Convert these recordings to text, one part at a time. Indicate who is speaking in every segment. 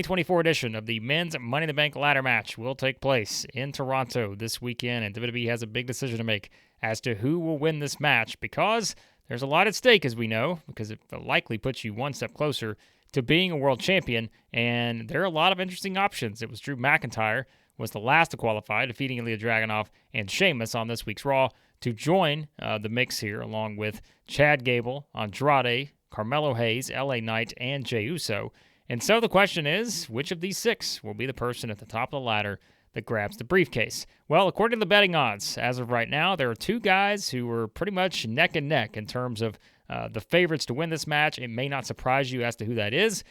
Speaker 1: 2024 edition of the Men's Money in the Bank ladder match will take place in Toronto this weekend, and WWE has a big decision to make as to who will win this match because there's a lot at stake, as we know, because it likely puts you one step closer to being a world champion, and there are a lot of interesting options. It was Drew McIntyre was the last to qualify, defeating Ilya Dragunov and Sheamus on this week's Raw to join the mix here, along with Chad Gable, Andrade, Carmelo Hayes, LA Knight, and Jey Uso. And so the question is, which of these six will be the person at the top of the ladder that grabs the briefcase? Well, according to the betting odds, as of right now, there are two guys who are pretty much neck and neck in terms of the favorites to win this match. It may not surprise you as to who that is.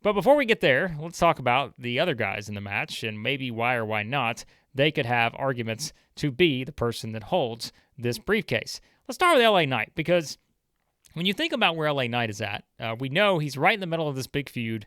Speaker 1: But before we get there, let's talk about the other guys in the match and maybe why or why not they could have arguments to be the person that holds this briefcase. Let's start with LA Knight, because when you think about where LA Knight is at, we know he's right in the middle of this big feud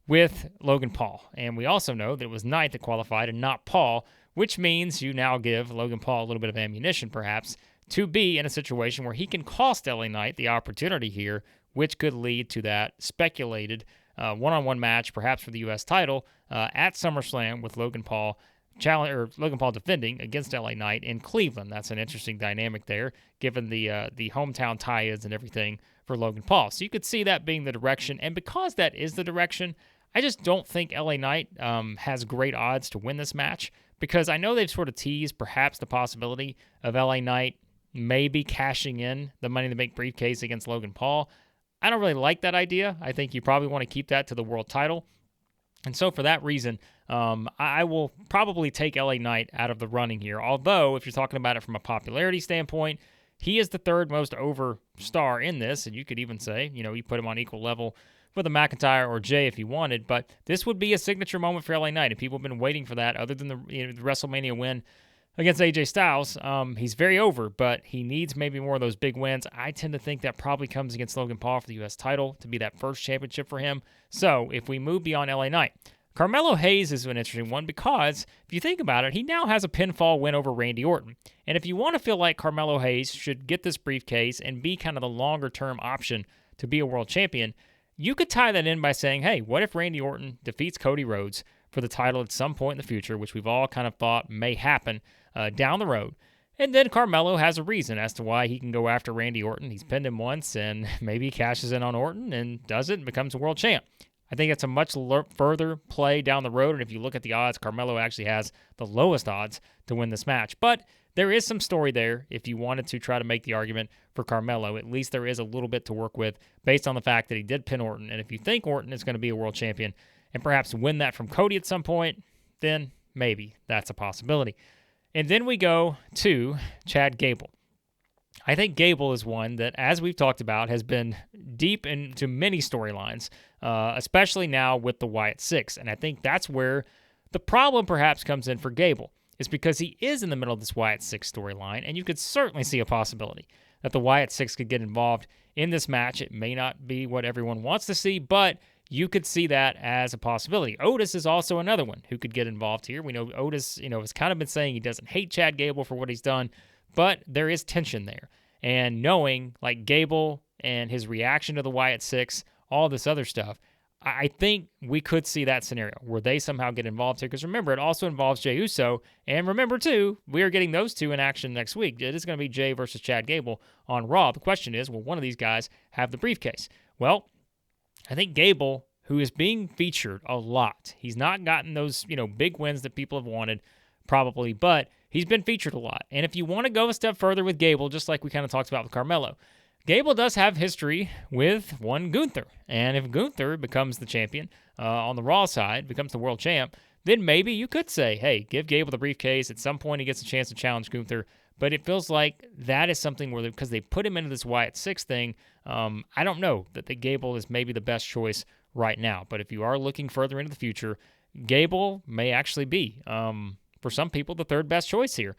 Speaker 1: with Logan Paul. And we also know that it was Knight that qualified and not Paul, which means you now give Logan Paul a little bit of ammunition, perhaps, to be in a situation where he can cost LA Knight the opportunity here, which could lead to that speculated one-on-one match, perhaps for the U.S. title, at SummerSlam with Logan Paul defending against LA Knight in Cleveland. That's an interesting dynamic there, given the hometown tie-ins and everything for Logan Paul. So you could see that being the direction, and because that is the direction, I just don't think LA Knight has great odds to win this match, because I know they've sort of teased perhaps the possibility of LA Knight maybe cashing in the Money in the Bank briefcase against Logan Paul. I don't really like that idea. I think you probably want to keep that to the world title. And so for that reason, I will probably take LA Knight out of the running here. Although, if you're talking about it from a popularity standpoint, he is the third most over star in this. And you could even say, you put him on equal level with a McIntyre or Jey if you wanted. But this would be a signature moment for LA Knight. And people have been waiting for that other than the WrestleMania win against AJ Styles. He's very over, but he needs maybe more of those big wins. I tend to think that probably comes against Logan Paul for the U.S. title to be that first championship for him. So if we move beyond LA Knight, Carmelo Hayes is an interesting one because if you think about it, he now has a pinfall win over Randy Orton. And if you want to feel like Carmelo Hayes should get this briefcase and be kind of the longer-term option to be a world champion, you could tie that in by saying, hey, what if Randy Orton defeats Cody Rhodes for the title at some point in the future, which we've all kind of thought may happen down the road. And then Carmelo has a reason as to why he can go after Randy Orton. He's pinned him once, and maybe he cashes in on Orton and does it and becomes a world champ. I think it's a much further play down the road, and if you look at the odds, Carmelo actually has the lowest odds to win this match. But there is some story there if you wanted to try to make the argument for Carmelo. At least there is a little bit to work with based on the fact that he did pin Orton. And if you think Orton is going to be a world champion and perhaps win that from Cody at some point, then maybe that's a possibility. And then we go to Chad Gable. I think Gable is one that, as we've talked about, has been deep into many storylines, especially now with the Wyatt Sicks. And I think that's where the problem perhaps comes in for Gable, is because he is in the middle of this Wyatt Sicks storyline, and you could certainly see a possibility that the Wyatt Sicks could get involved in this match. It may not be what everyone wants to see, but you could see that as a possibility. Otis is also another one who could get involved here. We know Otis, has kind of been saying he doesn't hate Chad Gable for what he's done, but there is tension there. And knowing, like, Gable and his reaction to the Wyatt Sicks, all this other stuff, I think we could see that scenario where they somehow get involved here. Because remember, it also involves Jey Uso. And remember, too, we are getting those two in action next week. It is going to be Jey versus Chad Gable on Raw. The question is, will one of these guys have the briefcase? Well, I think Gable, who is being featured a lot, he's not gotten those, big wins that people have wanted, probably, but he's been featured a lot. And if you want to go a step further with Gable, just like we kind of talked about with Carmelo, Gable does have history with one Gunther. And if Gunther becomes the champion on the Raw side, becomes the world champ, then maybe you could say, hey, give Gable the briefcase. At some point, he gets a chance to challenge Gunther. But it feels like that is something where, because they put him into this Wyatt Sicks thing, I don't know that the Gable is maybe the best choice right now. But if you are looking further into the future, Gable may actually be, for some people, the third best choice here,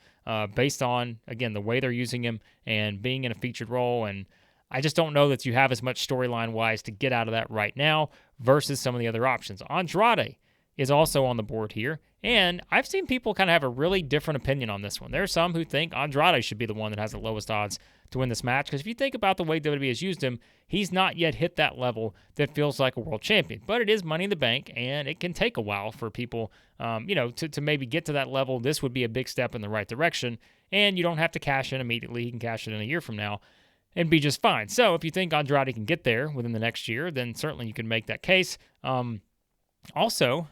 Speaker 1: based on, again, the way they're using him and being in a featured role. And I just don't know that you have as much storyline-wise to get out of that right now versus some of the other options. Andrade, is also on the board here. And I've seen people kind of have a really different opinion on this one. There are some who think Andrade should be the one that has the lowest odds to win this match, because if you think about the way WWE has used him, he's not yet hit that level that feels like a world champion. But it is Money in the Bank, and it can take a while for people, to maybe get to that level. This would be a big step in the right direction, and you don't have to cash in immediately. He can cash it in a year from now and be just fine. So if you think Andrade can get there within the next year, then certainly you can make that case. Also,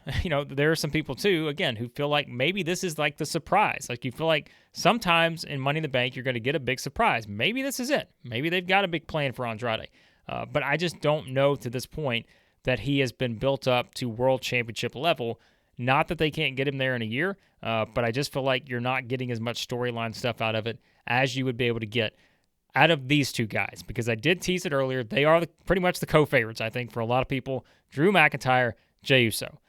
Speaker 1: there are some people too, again, who feel like maybe this is like the surprise. Like you feel like sometimes in Money in the Bank, you're going to get a big surprise. Maybe this is it. Maybe they've got a big plan for Andrade. But I just don't know to this point that he has been built up to world championship level. Not that they can't get him there in a year, but I just feel like you're not getting as much storyline stuff out of it as you would be able to get out of these two guys. Because I did tease it earlier. They are pretty much the co-favorites, I think, for a lot of people. Drew McIntyre, Jey Uso.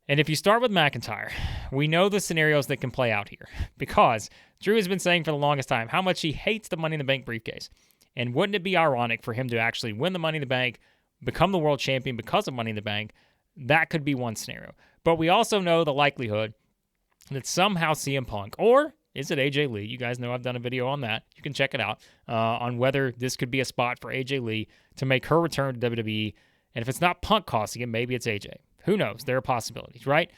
Speaker 1: And if you start with McIntyre, we know the scenarios that can play out here, because Drew has been saying for the longest time how much he hates the Money in the Bank briefcase. And wouldn't it be ironic for him to actually win the Money in the Bank, become the world champion because of Money in the Bank? That could be one scenario. But we also know the likelihood that somehow CM Punk, or is it AJ Lee? You guys know I've done a video on that. You can check it out on whether this could be a spot for AJ Lee to make her return to WWE. And if it's not Punk costing him, maybe it's AJ. Who knows? There are possibilities, right?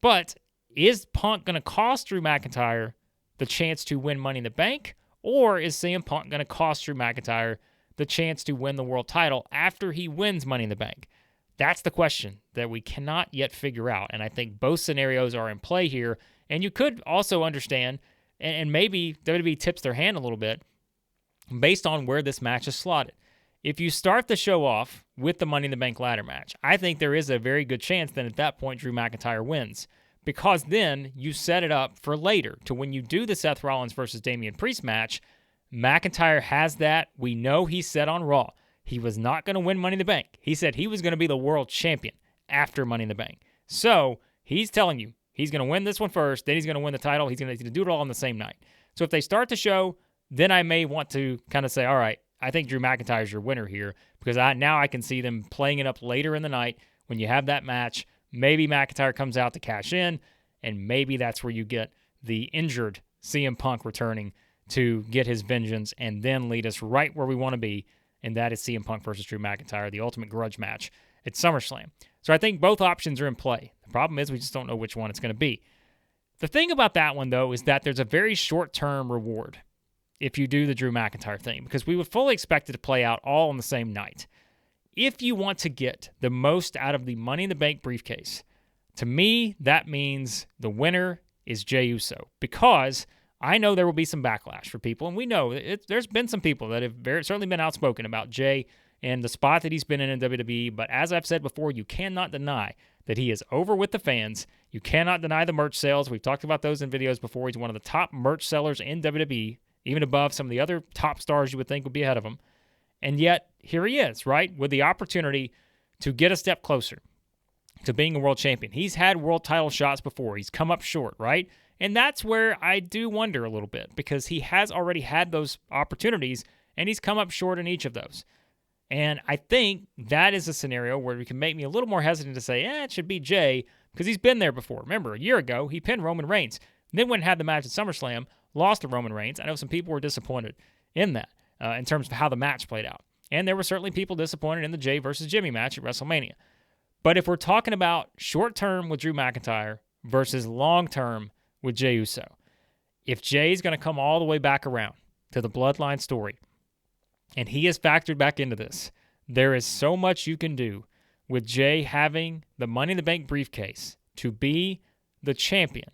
Speaker 1: But is Punk going to cost Drew McIntyre the chance to win Money in the Bank? Or is CM Punk going to cost Drew McIntyre the chance to win the world title after he wins Money in the Bank? That's the question that we cannot yet figure out. And I think both scenarios are in play here. And you could also understand, and maybe WWE tips their hand a little bit based on where this match is slotted. If you start the show off with the Money in the Bank ladder match, I think there is a very good chance that at that point Drew McIntyre wins, because then you set it up for later to when you do the Seth Rollins versus Damian Priest match. McIntyre has that. We know he said on Raw he was not going to win Money in the Bank. He said he was going to be the world champion after Money in the Bank. So he's telling you he's going to win this one first, then he's going to win the title. He's going to do it all on the same night. So if they start the show, then I may want to kind of say, all right, I think Drew McIntyre is your winner here, because now I can see them playing it up later in the night when you have that match. Maybe McIntyre comes out to cash in, and maybe that's where you get the injured CM Punk returning to get his vengeance and then lead us right where we want to be, and that is CM Punk versus Drew McIntyre, the ultimate grudge match at SummerSlam. So I think both options are in play. The problem is we just don't know which one it's going to be. The thing about that one, though, is that there's a very short-term reward if you do the Drew McIntyre thing, because we would fully expect it to play out all on the same night. If you want to get the most out of the Money in the Bank briefcase, to me, that means the winner is Jey Uso, because I know there will be some backlash for people, and we know there's been some people that have certainly been outspoken about Jey and the spot that he's been in WWE, but as I've said before, you cannot deny that he is over with the fans. You cannot deny the merch sales. We've talked about those in videos before. He's one of the top merch sellers in WWE, even above some of the other top stars you would think would be ahead of him. And yet, here he is, right, with the opportunity to get a step closer to being a world champion. He's had world title shots before. He's come up short, right? And that's where I do wonder a little bit, because he has already had those opportunities, and he's come up short in each of those. And I think that is a scenario where we can make me a little more hesitant to say, it should be Jey, because he's been there before. Remember, a year ago, he pinned Roman Reigns, then went and had the match at SummerSlam, lost to Roman Reigns. I know some people were disappointed in that, in terms of how the match played out. And there were certainly people disappointed in the Jey versus Jimmy match at WrestleMania. But if we're talking about short-term with Drew McIntyre versus long-term with Jey Uso, if Jey's going to come all the way back around to the Bloodline story, and he is factored back into this, there is so much you can do with Jey having the Money in the Bank briefcase to be the champion,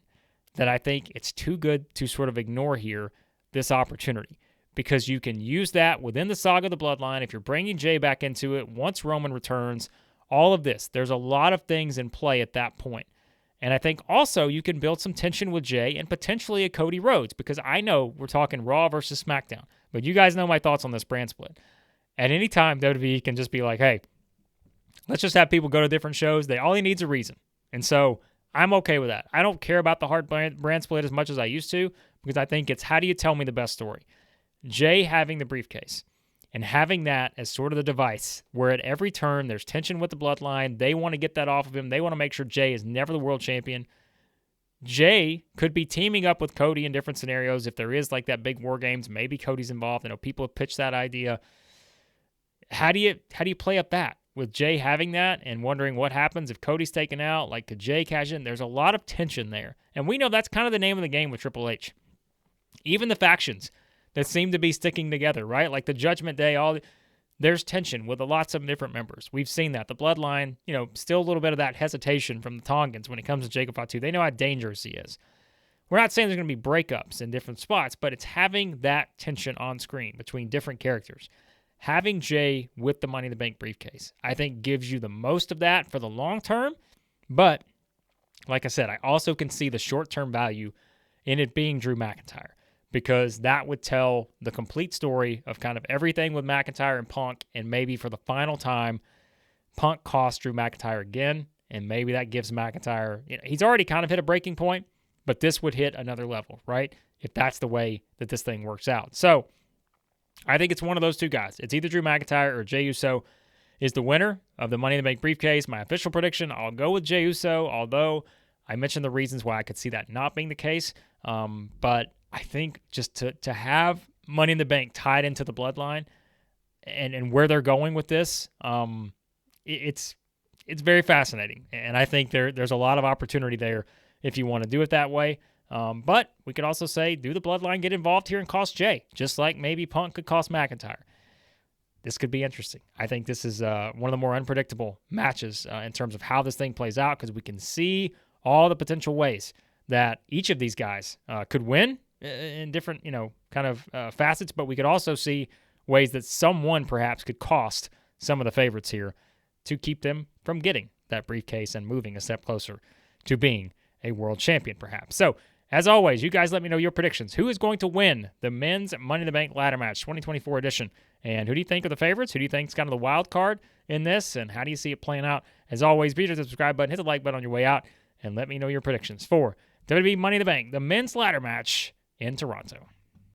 Speaker 1: that I think it's too good to sort of ignore here, this opportunity. Because you can use that within the saga of the Bloodline. If you're bringing Jey back into it, once Roman returns, all of this, there's a lot of things in play at that point. And I think also you can build some tension with Jey and potentially a Cody Rhodes, because I know we're talking Raw versus SmackDown, but you guys know my thoughts on this brand split. At any time, WWE can just be like, hey, let's just have people go to different shows. All he needs a reason. And so I'm okay with that. I don't care about the hard brand split as much as I used to, because I think it's, how do you tell me the best story? Jey having the briefcase. And having that as sort of the device where at every turn there's tension with the bloodline. They want to get that off of him. They want to make sure Jey is never the world champion. Jey could be teaming up with Cody in different scenarios. If there is like that big War Games, maybe Cody's involved. I know people have pitched that idea. How do you play up that with Jey having that and wondering what happens if Cody's taken out? Like, could Jey cash in? There's a lot of tension there. And we know that's kind of the name of the game with Triple H. Even the factions that seem to be sticking together, right? Like the Judgment Day, there's tension with lots of different members. We've seen that. The Bloodline, still a little bit of that hesitation from the Tongans when it comes to Jacob Fatu. They know how dangerous he is. We're not saying there's going to be breakups in different spots, but it's having that tension on screen between different characters. Having Jey with the Money in the Bank briefcase, I think, gives you the most of that for the long term. But, like I said, I also can see the short-term value in it being Drew McIntyre, because that would tell the complete story of kind of everything with McIntyre and Punk, and maybe for the final time, Punk costs Drew McIntyre again, and maybe that gives McIntyre, he's already kind of hit a breaking point, but this would hit another level, right? If that's the way that this thing works out. So I think it's one of those two guys. It's either Drew McIntyre or Jey Uso is the winner of the Money in the Bank briefcase. My official prediction, I'll go with Jey Uso, although I mentioned the reasons why I could see that not being the case. But I think just to have Money in the Bank tied into the Bloodline and where they're going with this, it's very fascinating. And I think there's a lot of opportunity there if you want to do it that way. But we could also say, do the Bloodline get involved here and cost Jey, just like maybe Punk could cost McIntyre? This could be interesting. I think this is one of the more unpredictable matches in terms of how this thing plays out, because we can see all the potential ways that each of these guys could win in different, kind of facets, but we could also see ways that someone perhaps could cost some of the favorites here to keep them from getting that briefcase and moving a step closer to being a world champion, perhaps. So, as always, you guys let me know your predictions. Who is going to win the men's Money in the Bank ladder match 2024 edition? And who do you think are the favorites? Who do you think is kind of the wild card in this? And how do you see it playing out? As always, be sure to subscribe button, hit the like button on your way out, and let me know your predictions for WWE Money in the Bank, the men's ladder match in Toronto.